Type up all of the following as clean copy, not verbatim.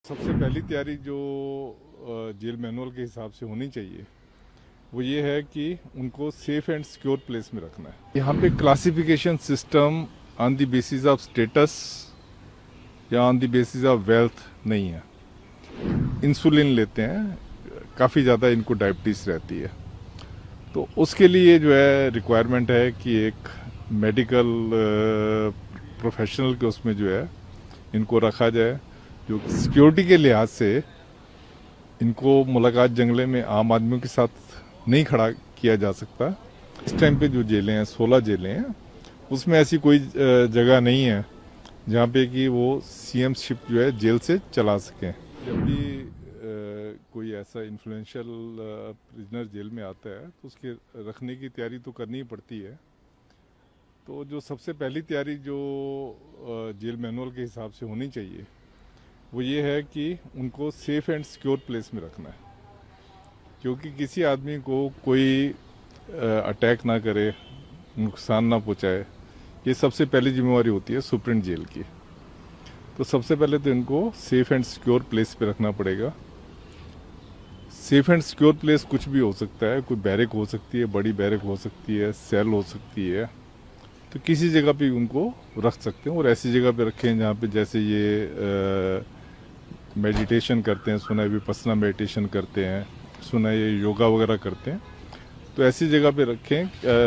सबसे पहली तैयारी जो जेल मैनुअल के हिसाब से होनी चाहिए वो ये है कि उनको सेफ एंड सिक्योर प्लेस में रखना है। यहाँ पे classification system on the basis of status या on the basis of wealth नहीं है। इंसुलिन लेते हैं, काफ़ी ज़्यादा इनको डायबिटीज़ रहती है, तो उसके लिए जो है रिक्वायरमेंट है कि एक मेडिकल प्रोफेशनल के उसमें जो है इनको रखा जाए, जो सिक्योरिटी के लिहाज से इनको मुलाकात जंगले में आम आदमियों के साथ नहीं खड़ा किया जा सकता। इस टाइम पे जो जेलें हैं 16 जेलें हैं, उसमें ऐसी कोई जगह नहीं है जहाँ पे कि वो सीएम शिप जो है जेल से चला सकें। जब भी कोई ऐसा इन्फ्लुएंशियल प्रिजनर जेल में आता है तो उसके रखने की तैयारी तो करनी ही पड़ती है। तो जो सबसे पहली तैयारी जो जेल मैनुअल के हिसाब से होनी चाहिए वो ये है कि उनको सेफ एंड सिक्योर प्लेस में रखना है, क्योंकि किसी आदमी को कोई अटैक ना करे, नुकसान ना पहुंचाए, ये सबसे पहली जिम्मेवारी होती है सुप्रीम जेल की। तो सबसे पहले तो इनको सेफ एंड सिक्योर प्लेस पे रखना पड़ेगा। सेफ एंड सिक्योर प्लेस कुछ भी हो सकता है, कोई बैरक हो सकती है, बड़ी बैरक हो सकती है, सेल हो सकती है, तो किसी जगह पे उनको रख सकते हैं। और ऐसी जगह पे रखें जहाँ पे जैसे ये मेडिटेशन करते हैं, सुना है विपस्सना मेडिटेशन करते हैं, सुना है ये योगा वगैरह करते हैं, तो ऐसी जगह पे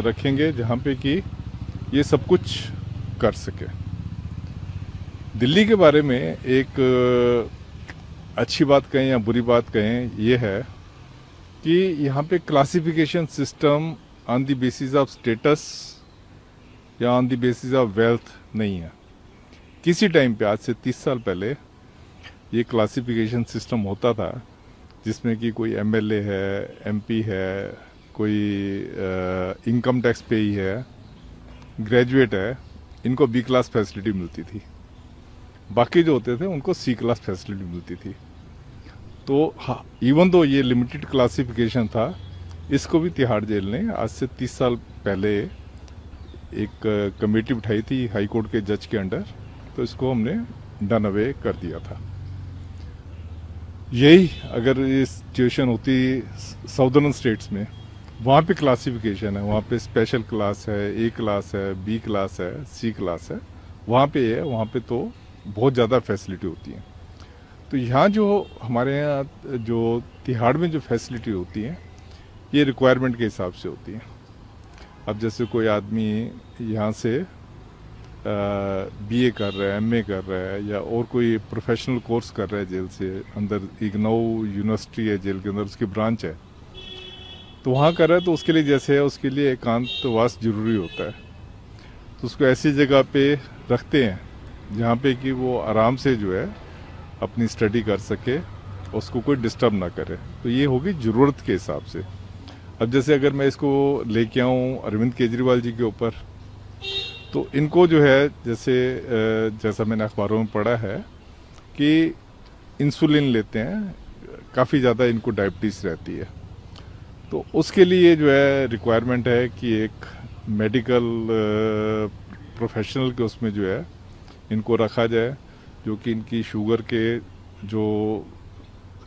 रखेंगे जहाँ पे कि ये सब कुछ कर सके। दिल्ली के बारे में एक अच्छी बात कहें या बुरी बात कहें, ये है कि यहाँ पे classification system on the basis of status या on the basis of wealth नहीं है। किसी टाइम पे, आज से 30 साल पहले, ये क्लासिफिकेशन सिस्टम होता था जिसमें कि कोई एमएलए है, एमपी है, कोई इनकम टैक्स पेई है, ग्रेजुएट है, इनको बी क्लास फैसिलिटी मिलती थी। बाकी जो होते थे उनको सी क्लास फैसिलिटी मिलती थी। तो हाँ, इवन दो ये लिमिटेड क्लासिफिकेशन था, इसको भी तिहाड़ जेल ने आज से 30 साल पहले एक कमेटी उठाई थी हाई कोर्ट के जज के अंडर, तो इसको हमने डन अवे कर दिया था। यही अगर ये सिचुएशन होती साउदर्न स्टेट्स में, वहाँ पे क्लासिफिकेशन है, वहाँ पे स्पेशल क्लास है, ए क्लास है, बी क्लास है, सी क्लास है, वहाँ पे है, वहाँ पे तो बहुत ज़्यादा फैसिलिटी होती है। तो यहाँ जो हमारे यहाँ जो तिहाड़ में जो फैसिलिटी होती है, ये रिक्वायरमेंट के हिसाब से होती है। अब जैसे कोई आदमी यहाँ से बीए कर रहा है, एमए कर रहा है, या और कोई प्रोफेशनल कोर्स कर रहा है जेल से अंदर, इग्नोउ यूनिवर्सिटी है जेल के अंदर, उसकी ब्रांच है, तो वहाँ कर रहा है, तो उसके लिए जैसे है उसके लिए एकांतवास जरूरी होता है। तो उसको ऐसी जगह पे रखते हैं जहाँ पे कि वो आराम से जो है अपनी स्टडी कर सके, उसको कोई डिस्टर्ब ना करे। तो ये होगी ज़रूरत के हिसाब से। अब जैसे अगर मैं इसको लेके आऊँ अरविंद केजरीवाल जी के ऊपर, तो इनको जो है जैसा मैंने अखबारों में पढ़ा है कि इंसुलिन लेते हैं, काफ़ी ज़्यादा इनको डायबिटीज़ रहती है, तो उसके लिए जो है रिक्वायरमेंट है कि एक मेडिकल प्रोफेशनल के उसमें जो है इनको रखा जाए, जो कि इनकी शुगर के जो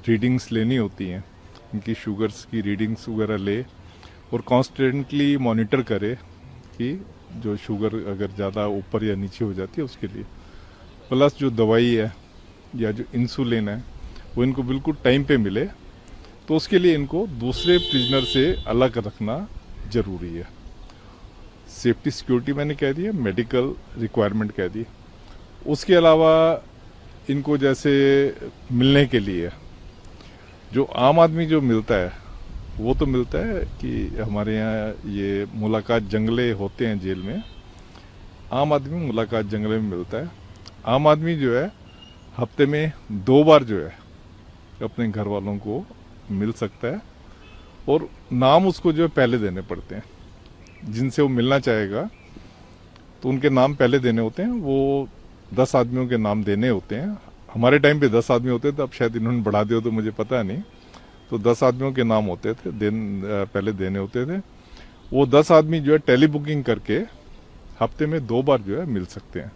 रीडिंग्स लेनी होती हैं, इनकी शुगर्स की रीडिंग्स वगैरह ले और कॉन्स्टेंटली मॉनिटर करे कि जो शुगर अगर ज़्यादा ऊपर या नीचे हो जाती है उसके लिए, प्लस जो दवाई है या जो इंसुलिन है वो इनको बिल्कुल टाइम पे मिले, तो उसके लिए इनको दूसरे प्रिजनर से अलग रखना जरूरी है। सेफ्टी सिक्योरिटी मैंने कह दिया, मेडिकल रिक्वायरमेंट कह दी। उसके अलावा इनको जैसे मिलने के लिए जो आम आदमी जो मिलता है वो तो मिलता है कि हमारे यहाँ ये मुलाकात जंगले होते हैं जेल में, आम आदमी मुलाकात जंगले में मिलता है। आम आदमी जो है हफ्ते में 2 बार जो है अपने घर वालों को मिल सकता है, और नाम उसको जो है पहले देने पड़ते हैं। जिनसे वो मिलना चाहेगा तो उनके नाम पहले देने होते हैं। वो 10 आदमियों के नाम देने होते हैं। हमारे टाइम पे 10 आदमी होते थे, अब शायद इन्होंने बढ़ा दिया तो मुझे पता नहीं। तो 10 आदमियों के नाम होते थे, पहले देने होते थे। वो 10 आदमी जो है टेली बुकिंग करके हफ्ते में 2 बार जो है मिल सकते हैं।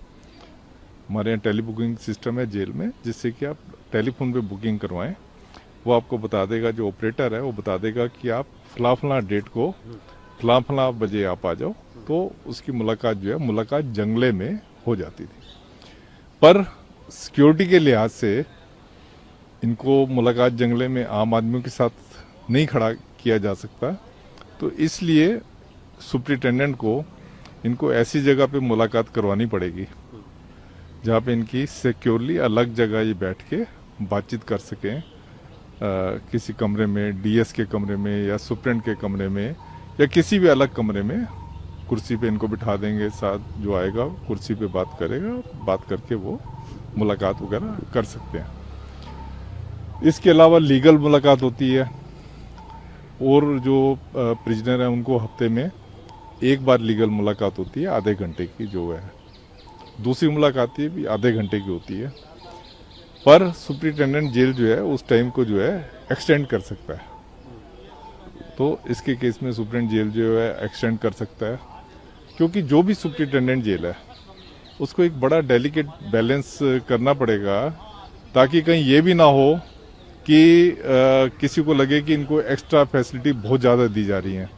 हमारे यहाँ टेली बुकिंग सिस्टम है जेल में, जिससे कि आप टेलीफोन पे बुकिंग करवाएं, वो आपको बता देगा, जो ऑपरेटर है वो बता देगा कि आप फला फला डेट को फला फला बजे आप आ जाओ, तो उसकी मुलाकात जो है मुलाकात जंगले में हो जाती थी। पर सिक्योरिटी के लिहाज से इनको मुलाकात जंगले में आम आदमियों के साथ नहीं खड़ा किया जा सकता, तो इसलिए सुप्रिंटेंडेंट को इनको ऐसी जगह पे मुलाकात करवानी पड़ेगी जहाँ पे इनकी सिक्योरली अलग जगह ये बैठ के बातचीत कर सकें, किसी कमरे में, डीएस के कमरे में या सुप्रेंट के कमरे में या किसी भी अलग कमरे में कुर्सी पे इनको बिठा देंगे, साथ जो आएगा कुर्सी पे बात करेगा, बात करके वो मुलाकात वगैरह कर सकते हैं। इसके अलावा लीगल मुलाकात होती है, और जो प्रिजनर हैं उनको हफ्ते में एक बार लीगल मुलाकात होती है, आधे घंटे की जो है। दूसरी मुलाकात ये भी आधे घंटे की होती है, पर सुप्रिंटेंडेंट जेल जो है उस टाइम को जो है एक्सटेंड कर सकता है। तो इसके केस में सुप्रिंटेंडेंट जेल जो है एक्सटेंड कर सकता है, क्योंकि जो भी सुप्रिंटेंडेंट जेल है उसको एक बड़ा डेलिकेट बैलेंस करना पड़ेगा, ताकि कहीं ये भी ना हो कि किसी को लगे कि इनको एक्स्ट्रा फैसिलिटी बहुत ज़्यादा दी जा रही है,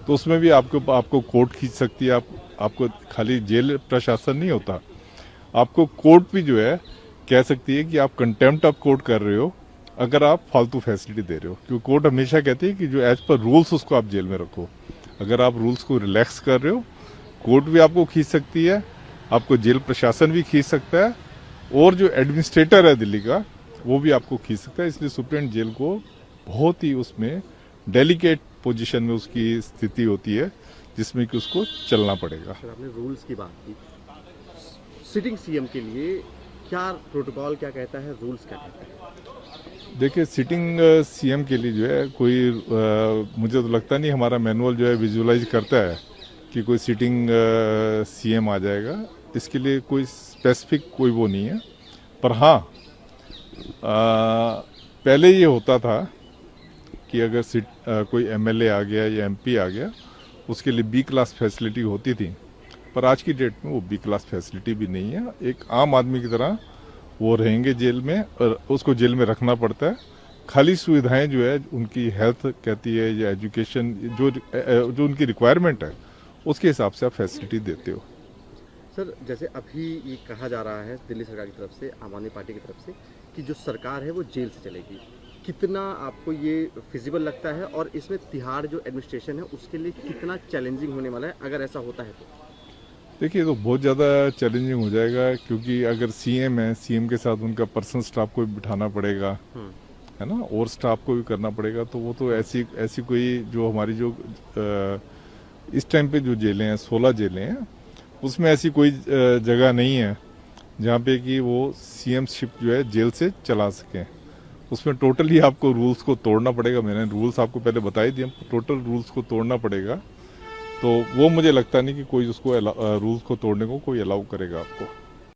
तो उसमें भी आपको कोर्ट खींच सकती है। आपको खाली जेल प्रशासन नहीं होता, आपको कोर्ट भी जो है कह सकती है कि आप कंटेम्प्ट ऑफ कोर्ट कर रहे हो अगर आप फालतू फैसिलिटी दे रहे हो, क्योंकि कोर्ट हमेशा कहती है कि जो एज पर रूल्स उसको आप जेल में रखो। अगर आप रूल्स को रिलैक्स कर रहे हो, कोर्ट भी आपको खींच सकती है, आपको जेल प्रशासन भी खींच सकता है, और जो एडमिनिस्ट्रेटर है दिल्ली का वो भी आपको खींच सकता है। इसलिए सुप्रीम जेल को बहुत ही उसमें डेलिकेट पोजीशन में उसकी स्थिति होती है, जिसमें कि उसको चलना पड़ेगा। सर, आपने रूल्स की बात की, सिटिंग सीएम के लिए क्या प्रोटोकॉल क्या कहता है, रूल्स क्या कहता है? देखिए, सिटिंग सीएम के लिए जो है कोई मुझे तो लगता नहीं हमारा मैनुअल जो है विजुअलाइज करता है कि कोई सिटिंग सीएम आ जाएगा। इसके लिए कोई स्पेसिफिक कोई वो नहीं है, पर हाँ पहले ये होता था कि अगर कोई एमएलए आ गया या एमपी आ गया, उसके लिए बी क्लास फैसिलिटी होती थी, पर आज की डेट में वो बी क्लास फैसिलिटी भी नहीं है। एक आम आदमी की तरह वो रहेंगे जेल में, और उसको जेल में रखना पड़ता है। खाली सुविधाएं जो है उनकी हेल्थ कहती है या एजुकेशन, जो उनकी रिक्वायरमेंट है उसके हिसाब से आप फैसिलिटी देते हो। सर, जैसे अभी ये कहा जा रहा है दिल्ली सरकार की तरफ से, आम आदमी पार्टी की तरफ से, कि जो सरकार है वो जेल से चलेगी, कितना आपको ये फिजिबल लगता है, और इसमें तिहाड़ जो एडमिनिस्ट्रेशन है उसके लिए कितना चैलेंजिंग होने वाला है अगर ऐसा होता है तो? देखिए, तो बहुत ज़्यादा चैलेंजिंग हो जाएगा, क्योंकि अगर सीएम है, सीएम के साथ उनका पर्सनल स्टाफ को भी बिठाना पड़ेगा, है ना, और स्टाफ को भी करना पड़ेगा। तो वो तो ऐसी कोई जो हमारी जो इस टाइम पे जो जेलें हैं, 16 जेलें हैं, उसमें ऐसी कोई जगह नहीं है जहाँ पे कि वो सीएमशिप जो है जेल से चला सकें। उसमें टोटली आपको रूल्स को तोड़ना पड़ेगा। मैंने रूल्स आपको पहले बता ही दिए, टोटल रूल्स को तोड़ना पड़ेगा। तो वो मुझे लगता नहीं कि कोई उसको रूल्स को तोड़ने को कोई अलाउ करेगा आपको।